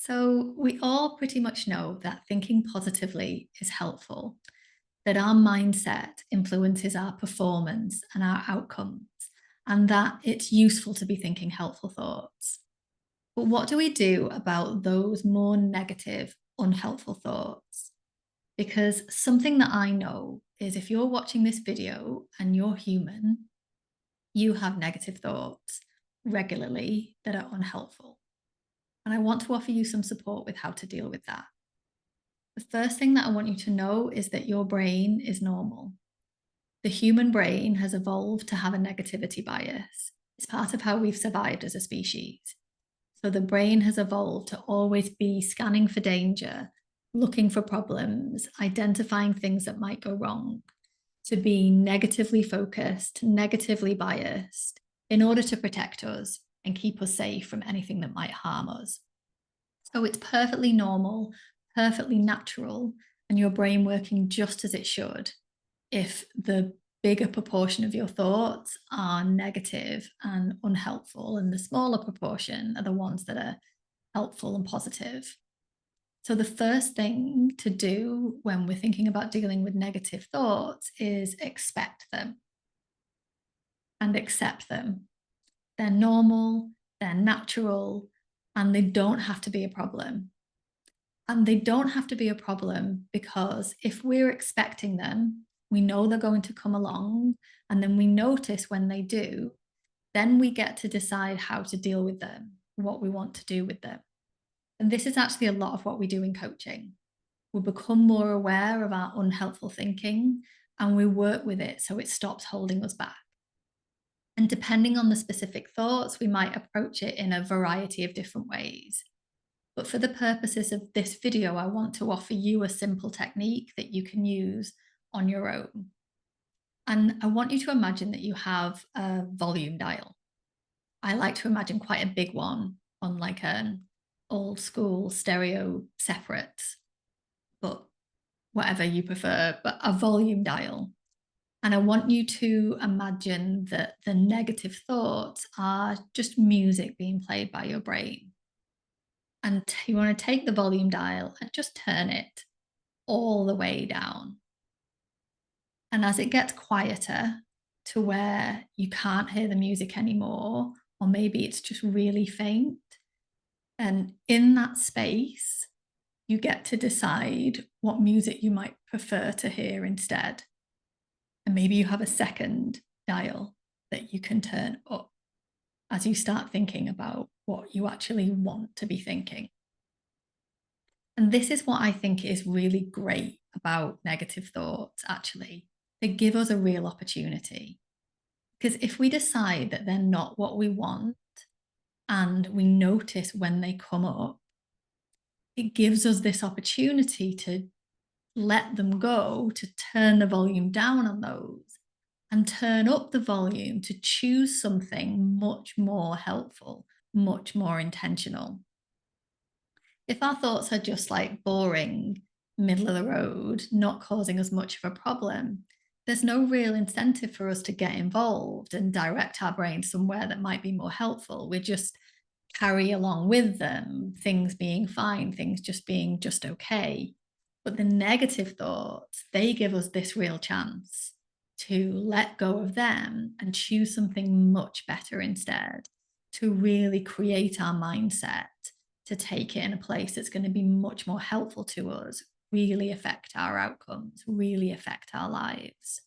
So, we all pretty much know that thinking positively is helpful, that our mindset influences our performance and our outcomes, and that it's useful to be thinking helpful thoughts. But what do we do about those more negative, unhelpful thoughts? Because something that I know is if you're watching this video and you're human, you have negative thoughts regularly that are unhelpful. And I want to offer you some support with how to deal with that. The first thing that I want you to know is that your brain is normal. The human brain has evolved to have a negativity bias. It's part of how we've survived as a species. So the brain has evolved to always be scanning for danger, looking for problems, identifying things that might go wrong, to be negatively focused, negatively biased in order to protect us and keep us safe from anything that might harm us. So it's perfectly normal, perfectly natural, and your brain working just as it should if the bigger proportion of your thoughts are negative and unhelpful, and the smaller proportion are the ones that are helpful and positive. So, the first thing to do when we're thinking about dealing with negative thoughts is expect them and accept them. They're normal, they're natural, and they don't have to be a problem. And they don't have to be a problem because if we're expecting them, we know they're going to come along, and then we notice when they do, then we get to decide how to deal with them, what we want to do with them. And this is actually a lot of what we do in coaching. We become more aware of our unhelpful thinking and we work with it so it stops holding us back. And depending on the specific thoughts, we might approach it in a variety of different ways. But for the purposes of this video, I want to offer you a simple technique that you can use on your own. And I want you to imagine that you have a volume dial. I like to imagine quite a big one on like an old school stereo separate, but whatever you prefer, but a volume dial. And I want you to imagine that the negative thoughts are just music being played by your brain. And you want to take the volume dial and just turn it all the way down. And as it gets quieter to where you can't hear the music anymore, or maybe it's just really faint, and in that space, you get to decide what music you might prefer to hear instead. And maybe you have a second dial that you can turn up as you start thinking about what you actually want to be thinking. And this is what I think is really great about negative thoughts, actually. They give us a real opportunity. Because if we decide that they're not what we want and we notice when they come up, it gives us this opportunity to let them go, to turn the volume down on those and turn up the volume to choose something much more helpful, much more intentional. If our thoughts are just like boring, middle of the road, not causing us much of a problem, there's no real incentive for us to get involved and direct our brain somewhere that might be more helpful. We just carry along with them, things being fine, things just being just okay. But the negative thoughts, they give us this real chance to let go of them and choose something much better instead, to really create our mindset, to take it in a place that's going to be much more helpful to us, really affect our outcomes, really affect our lives.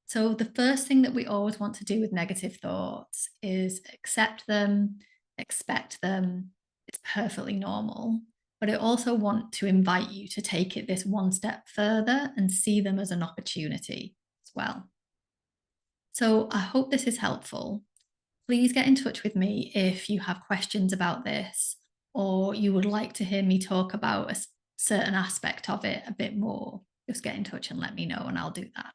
So, the first thing that we always want to do with negative thoughts is accept them, expect them. It's perfectly normal. But I also want to invite you to take it this one step further and see them as an opportunity as well. So, I hope this is helpful. Please get in touch with me if you have questions about this or you would like to hear me talk about a certain aspect of it a bit more. Just get in touch and let me know, and I'll do that.